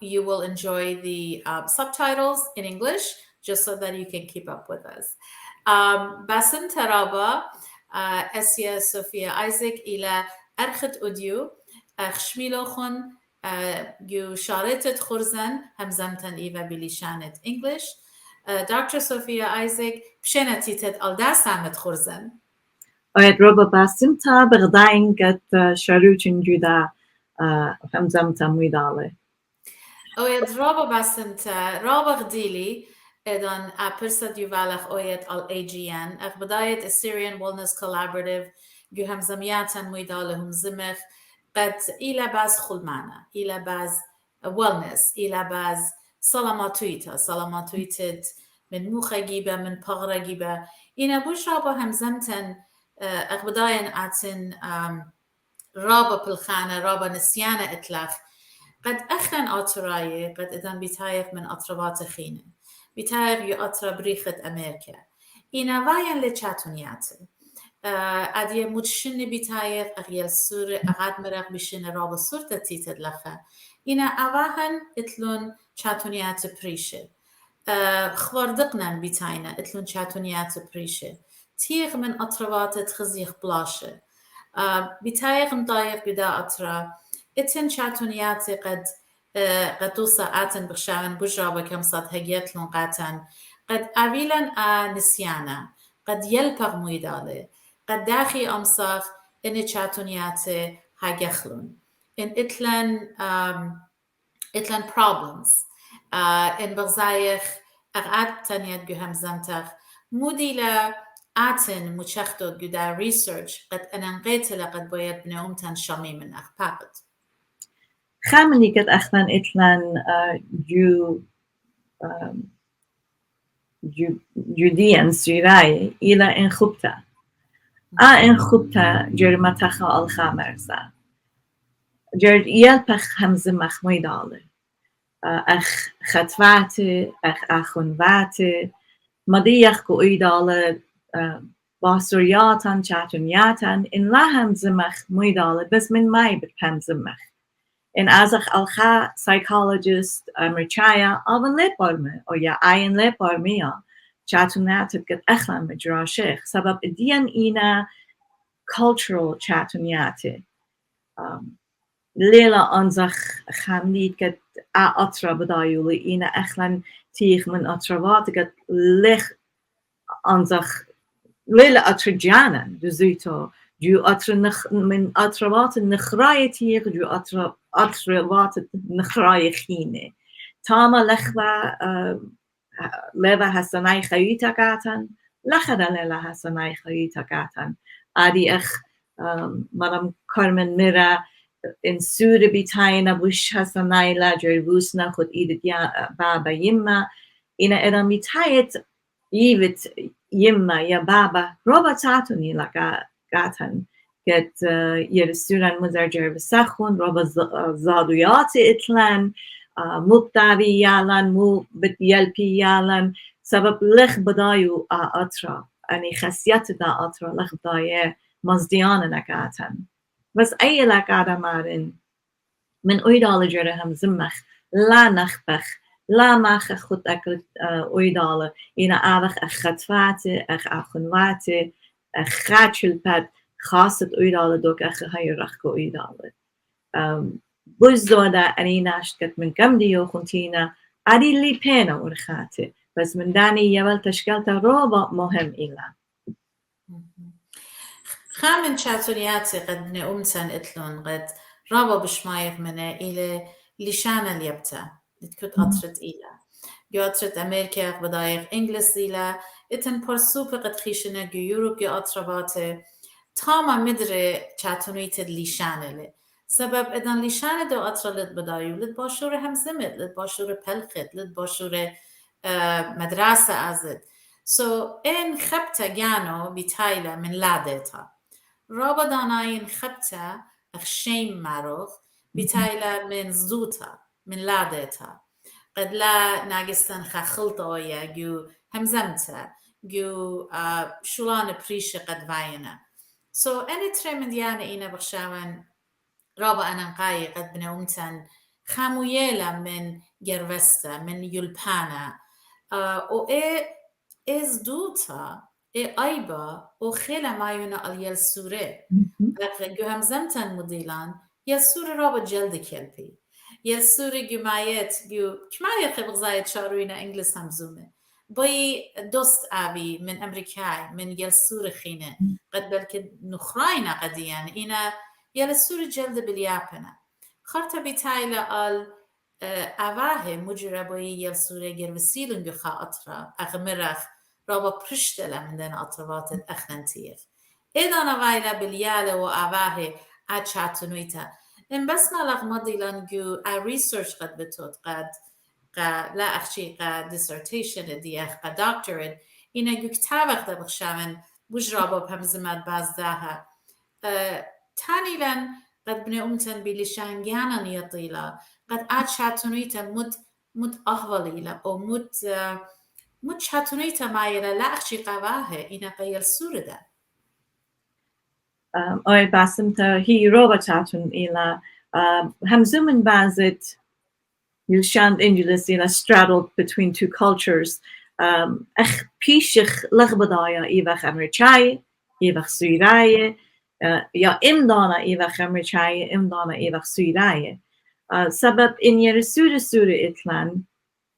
you will enjoy the subtitles in English, just so that you can keep up with us. Basim Taraba, Essia Sophia Isaac, ila Erchet Audio, Chmilochon, you Sharitet Khurzen, Hamzamtan Eva Bilishanet English. Dr. Sophia Isaac, Pshenatitet Aldasamet Khurzen. آید رابا باسم تا بغداين قد شاروچن جدا همزم تموي داله. آید رابا باسم تا رابا غديلي إذن أبرسد يوالخ آید al AGN أخ بداية Assyrian Wellness Collaborative جو همزمياتن مويدالهم زمخ قد إلى باز خلمانا إلى باز wellness إلى باز سلاماتويتت من موخة جيبة من بغرة جيبة إنا بوش رابا همزمتن أغبداين آتن رابا بالخانة رابا نسيانة إتلاخ قد أخن أطراي قد إذن بيتايق من أطربات خينة بيتايق يو أطرب ريخة أمريكا إنا واين لچاتونيات أدي متشن بيتايق أغيال سور أغاد مرق بشن رابا سورة تيتد لخا إنا أواهن إتلون چاتونيات بريشة خواردقنا بيتاينا إتلون چاتونيات بريشة تيغ من أطروات تخزيخ بلاشة بتايغ مضايق بدا أطرا إتن شاتونياتي قد توصى آتن بخشاون بجرابة كم صاد هجيت لون قاتن قد أبيلن نسيانا قد يلبغ مويدالي قد داخي أمصاخ إن شاتونياتي هاجخلون إن إتلن problems إن بغزايخ أغاد تانيات جهم زمتخ موديلا آتن مشخطو جدا research قد أننقيت لقد بايد بنوم تن شامي من أخباقت خامني قد أخلان إتلان جوديان سيراي إلى إن خبتا إن خبتا جرمتخا الخامرزا جرد يلبخ همزة مخمي دالي أخ خطواتي أخ أخونواتي مديخ كو إيدالي باسورياتن چاتونياتن إن لا همزة مخمي دالي بس من ماي بتهمزة مخ إن أزخ الخا psychologist مرچايا أبن لبارمي أو يا أين لبارميا چاتونيات قد أخلان مجراشيخ سبب ديان إينا cultural چاتونياتي ليلة أنزخ خامنيت قد أطرا بدايولي إينا أخلان تيخ من أطروات قد لخ أنزخ ليلة أترجانا جزيتو جو من أطروات النخراية تيخ جو أطروات النخراية خينة تاما لخوا لوا حسناي خيوتا قاتن لخدا للا حسناي خيوتا قاتن آدي أخ مدام كارمن مرا in سورة بيتاينا بوش حسناي لا جربوسنا خد إيدت يا بابا يما إنا إذا بيتايت يبت يما يا بابا روبا تاتوني لكا قاتن كت يرسولن مزرجر بسخون روبا زادوياتي إتلان مبتابي يالن مو بتيلبي يالن سبب لخ بدايو أطرا أني خاصيت دا أطرا لخ بداية مزديان نكاتن بس أي لك آدمارن من أيدال جرهم زمخ لا نخبخ لا ماخ خود أكل أيدال إنا أخ أخطفاتي أخ أخنواتي أخ خاتشل بد خاصة أيدال دوك أخ هاي رخكو أيدال بزودا أني ناشتكت من كم ديو خنتينا أدي اللي بينا ورخاتي بس من داني يبل تشكلتا روبا مهم إلا خامن شاتونياتي قد نأمتن إتلون قد رابا بشمايغ منه إلى لشانا اليبتا تكت أطرت إلى جو أطرت أمريكا بدايغ إنجلس إلى إتن برسوب قد خيشنا جو يوروب جو أطرباتي تاما مدري شاتونيت لشانا لي سبب إذن لشانا دو أطرلت بدايو لد باشور همزمت لد باشور پلخت لد باشور مدرسة أزد إن خبتا جانو بتايلة من لادتا رابا داناين خبتا أخشيم معروف بتايلة من زوتا من لادتا قد لا ناقستن خلطة ويا جو همزمتا جو شولان بريشة قد فاينة أني ترمن ديانا إينا بخشاون رابا أنا نقاي قد بنومتن خامويلا من جروستا من يلبانا إز دوتا أيبا خيلا مايونا اليلسورة جو همزمتن مديلان يلسورة رابا جلد كيلبي يلسورة جو مايت جو كمالي خبق زايد شاروينا إنجلس همزومه باي دوست آبي من أمريكاي من يلسورة خينة قد بلك نخراينا قديان إنا يلسورة جلد باليابنا خارتا بتايلا أواه مجربوي يلسورة جروسيلن جو خاطرة أغمرخ رابا برشتلا من دين أطربات الأخنتيف إذا نغايلا باليالة وأواه أتشاتنويتا إن بس نالغ مديلان جو ريسيرش قد بتوت قد لا أخشي قد dissertation دي قد doctorate إنا جو كتابق دا بخشاون بجرابا بهمزمات بازداها تاني لن قد بني أمتن بلشانجانا نيطيلا قد أتشاتنويتا مد أهوليلا أو مد شاتونيتا مايلا لا أخشي قواه إنا قيل سورة دا أي باسمتا هي روبا تاتون إلا همزومن بازت يلشاند إنجلس إلا straddled between two cultures أخ بيشخ لغبضايا إيوخ أمريكاي إيوخ سويراي يا إمدانا إيوخ أمريكاي إمدانا إيوخ سويراي سبب إن يرسول سورة إتلان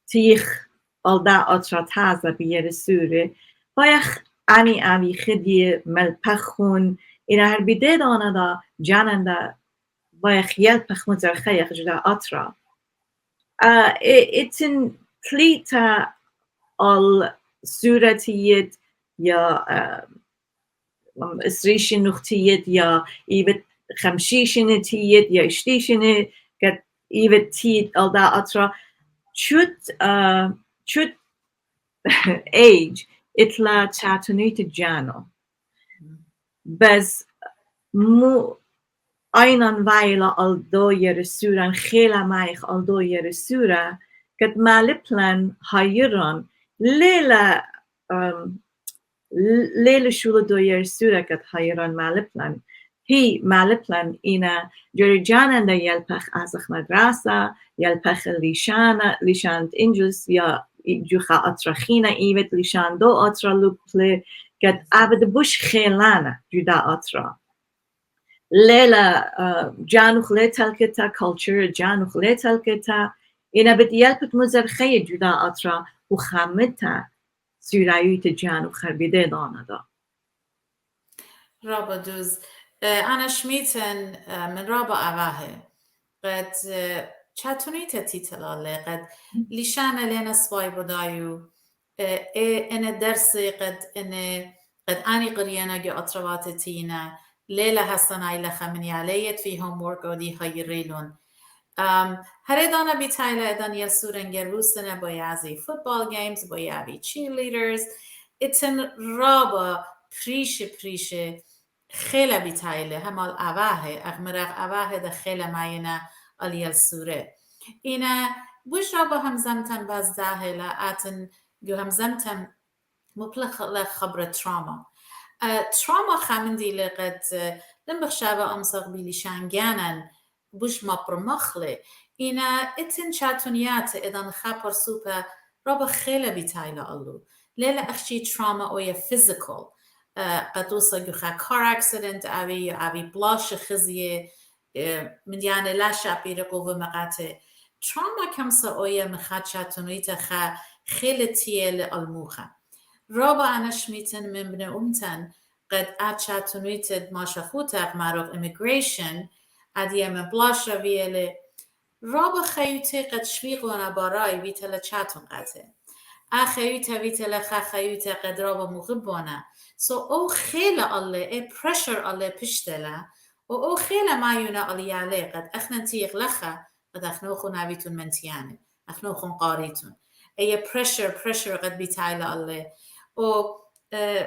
تيخ alda أطرا تازا بير سورة بايخ أني أبي خدي ملبخون إنا هر بدي دانا دا جانن دا بايخ يلبخ مزرخيخ جدا أطرا إتن تليتا السورتيت يا إسريشن نختيت يا إيبت خمشيشن تيت يا إشتيشن قد إيبت تيت alda أطرا should age itla chatunita jano bes mu aynan vaila aldo yeresuran khela maich aldo yeresura kat maliplan hayran lela shula do yeresura kat hayran maliplan هي مالبلان إنا جرجانا دا يلبخ أزخ مدرسة يلبخ لشان إنجلس يا جوخا أطرخينا إيوت لشان دو أطرا لوبلي قد أبد بوش خيلانا جدا أطرا ليلا جانوخ ليتلكتا culture جانوخ ليتلكتا اینا بدیالت مزر خی جدا آترا و خامتا سورایوت جان و خربیده داندا. رابا دوز أنا شميتن من رابا أغاهي قد چاتوني تتيتلالي قد لشانا لنا سواي بدايو إن الدرس قد أني قريانا جو أطروات تينا ليلة هستنا إلا خمني عليت في homework ودي هاي ريلون هردانا بيتايلا إدان يسورن روسنا بويازي football games بويابي cheerleaders إتن رابا پریشه خیلی بیتایله همال اواه اغمرق اواه ده خیلی ماینه آلیال سوره اینا بوش را با همزمتن باز داهله اتن جو همزمتن مبلغ خبر تراما خامندی لقد لم بخشابه أمسق بيليشان جانن بوش ما برمخله اینا اتن چاتونیات ادان خبر سوپا رابا خیلی بیتایله آلو لیلا اخشی تراما اویا فیزیکال قد توصل جوخا كار اكسيدنت أبي بلاش خزيه من يعني لا شابير قوة مقاطع تراما كم سوية مخاد شاتونيتا خا خيلتيه لألموخا رابع أنا شميتن من بن أمتن قد أد شاتونيتا ما شخوتا معروف immigration أدي من بلاش ربيله رابع خيوتي قد شويقونا باراي بيتلا شاتون قاته أخيوتا بيتلا خيوتا قد رابع مغبونا او خیلی الله pressure الله پشتله او خیلی مایونه الله علیه قد اخن تیغ لخه قد اخنو خون عبیتون منتیانه اخنو خون قاریتون pressure قد بیتایله الله و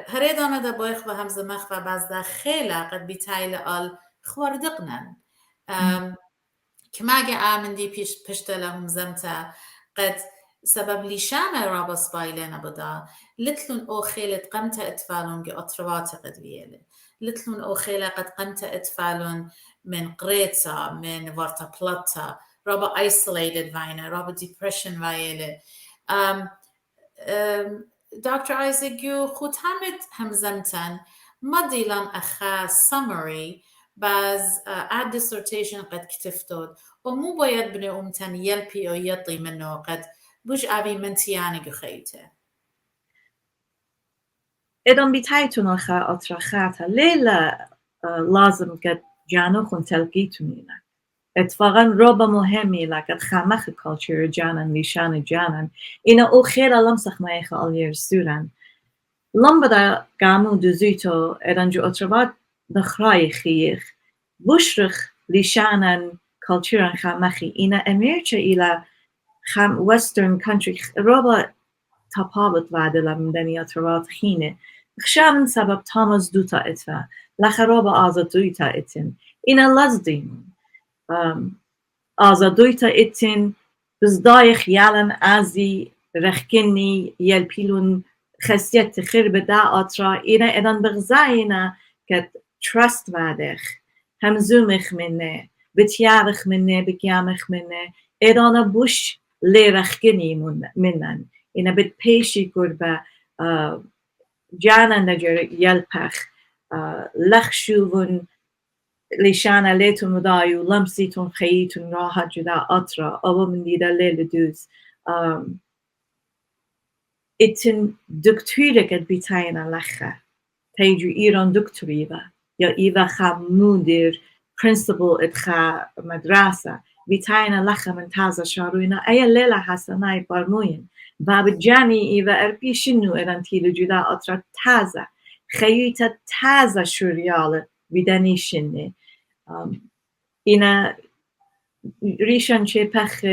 هریدانه ده بایخ و همزه مخ و بازده خیلی قد بیتایله آل خواردقنن که مگه آمن دی پشتله هم زمته قد سبب ليشانا رابا سبايلنا بدا لتلون أو خيلت قمت أتفالون جي أطروات قد ويالي لتلون أو خيلة قد قمت أتفالون من قريتا من وارتا بلاتا رابا isolated فاينا رابا depression ويالي Dr. Isaac يو ختامت همزمتن مديلان أخا summary باز ad dissertation قد كتفتود ومو بايد بني أمتن يلبي أو يطي منه قد بوش أبي منتياني جخيته. إذن بتاعتنا خا أطرخاتها ليلا لازم قد جانو خن تلقيتونينا. اتفاقا ربا مهمي لقد خامخ culture جانن نشان جانن إنا أو خير لمسخ ما يخال يرسولن. لمبدا قامو دوزيتو إذن جو أطربات دخراي خيخ بوشرخ لشانن culture خامخي إنا أميرتش إلى western country رابا تابابت وعدلا من دنيا ترات خينه خشان سبب تامز دوتا اتفا لخرابا آزادويتا اتن إنا لازدين آزادويتا اتن بزدايخ يالن ازي رخكني يلبيلون خسيت خرب دا آترا إنا إدان بغزاينا كت trust وعدخ همزومخ منه بتيارخ منه بكيامخ منه إدانا بوش لرخكني منن إنا بتبيشي قربا جانا نجر يلبخ لخشوون لشانا ليتون مدايو لمسيتون خييتون راحة جدا أطرا أو من ديدا ليل دوز إتن دكتورة قد بيتاينا لخا تيجو إيران دكتوريبا يا إيوا خا مدير principal إتخا مدرسة بيتاينا لخا من تازا شاروينا أي ليلة حسناي برموين باب جاني إيوا أربي شنو إران تيلو جدا أطرا تازا خيوتا تازا شوريال بدني شنه إنا ريشان چه پخ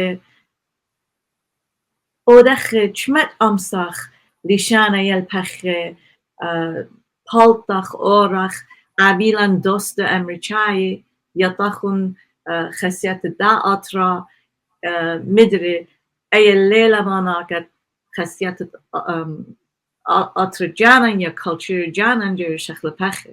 اودخ چمت امساخ ريشانا يل پخ پالتخ اورخ عبيلان دوست امريكاي يطخون خسيات دا اطرا مدري اي الليلة ماناكت خسيات اطر جانن يا culture جانن جر شخل پخ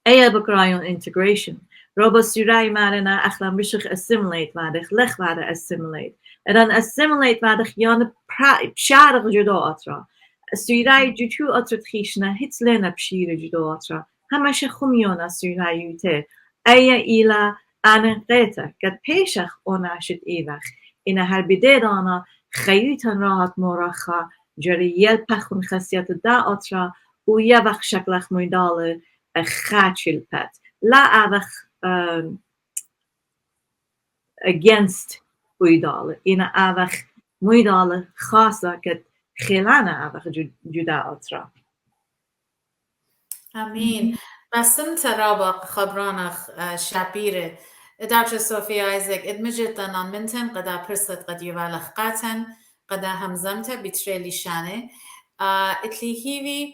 اي بقرايون integration روبا سورای مارنا اخلام بشخ assimilate وادخ لخ واد assimilate ادان assimilate وادخ یان شارق جدا اطرا سورای جتو اطرت خیشنا هیت لنا بشیر جدا اطرا همش خمیانا سورایوته ای ایلا انقیتا قد پیشخ اوناشت ایوخ إن هالبداية أنا خيوتن راحت مورخا جري يلبخون خسيت دا أطرا ويبخ شكلخ ميدال خاتشل بات لا أبخ against ويدال إن أبخ ميدال خاصة كت خلانة أبخ جدا أطرا امين بسم ترابق خبرانخ شابيره دكتور صوفيا ايزك ادمجت ان منتن قدا برست قد يوالخ قاتن قدا همزمت بتريلي شانه اتلي هيوي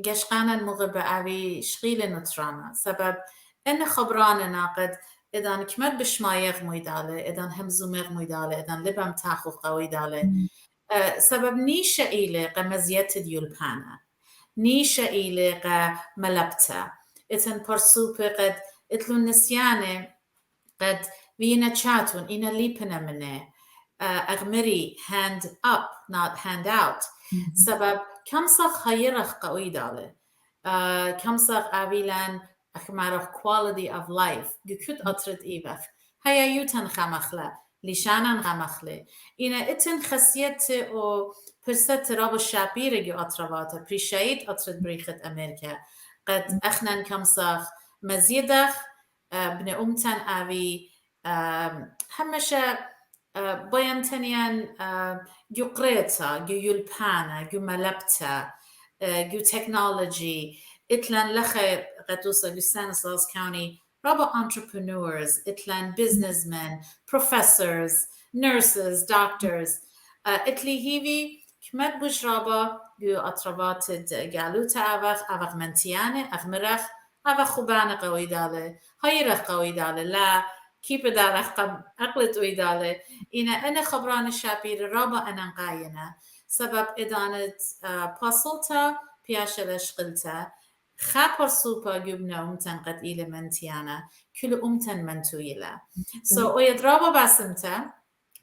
قشقانا مغبة اوي شغيل نترانا سبب ان خبراننا قد اذا كمد بشمايغ مويداله اذا همزوميغ مويداله اذا لبم تاخو قوي داله سبب نيشة إيلي قمزيت ديول بانا نيشة إيلي ملبتا إتن برسوبة قد إتلو النسيانة قد وينا تشاتون إنا ليبنا منه أغمري hand up not hand out سبب كم صغ خيرخ قوي دالي كم صغ أبيلان أخمارخ quality of life جكت أطرد إيبخ هيا يوتن خمخلا لشانن غمخله إنا إتن خسيت أو برست راب الشابير جو أطرواتا بريشايد أطرد بريخت أمريكا قد أخنن كم صغ مزيدخ بن أمتن أبي همشا باينتنيان جو قريتا جو يلبانا جو ملبتا جو تكنولوجي إتلان لخي قدوسا جو Stanislaus County رابا entrepreneurs إتلان businessmen professors nurses doctors إتلي هيفي كمد بوش رابا جو أطربات جالوتا أفغ منتيانة أغمرخ أفغ خوبانة قوي دالة هايرخ قوي دالة لا كيف دارخ أقلت ويدالة أنا خبران الشابير رابا أنا قاينة سبب إدانة باصلتا بياشلش قلتا خابر سوبا جبنا أمتن قد إلى منتيانا كل أمتن منتويلا ويد رابا باسمتا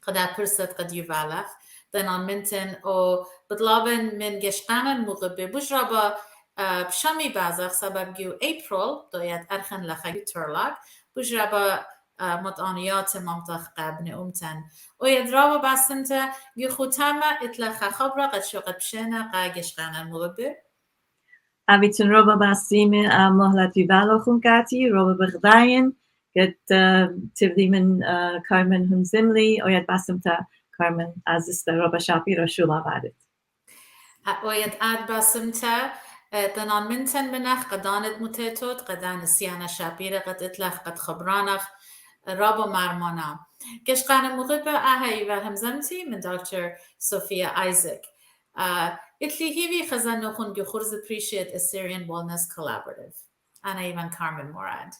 قد أبرست قد يفالخ دنان منتن أو بطلابن من جشقانا مغبي بوش رابا بشامي بازخ سبب جو أبريل دويات أرخن لخي تورلاك بوش رابا مطانيات منطق قبن أمتن ويدرابا باسمتا يخوتاما إتلخا خبرا قد شو قد بشينا قا جشقانا المغبر أبيتن روبا باسيمة مهلة يبالو خنكاتي روبا بغداين قد تبدي من كارمن همزملي ويد باسمتا كارمن عزيزتا روبا شابيرا شولا بعدت ويد آد باسمتا دنان منتن منخ قدانت متيتوت قدان سيانا شابيرا قد إتلخ قد خبرانخ رابا مرمانا قشقان مغبة أهي وهمزمتي من دكتور صوفيا آيزك إتلي هيوي خزان نخون جو خورز appreciate Assyrian Wellness Collaborative أنا إيمان Carmen Morad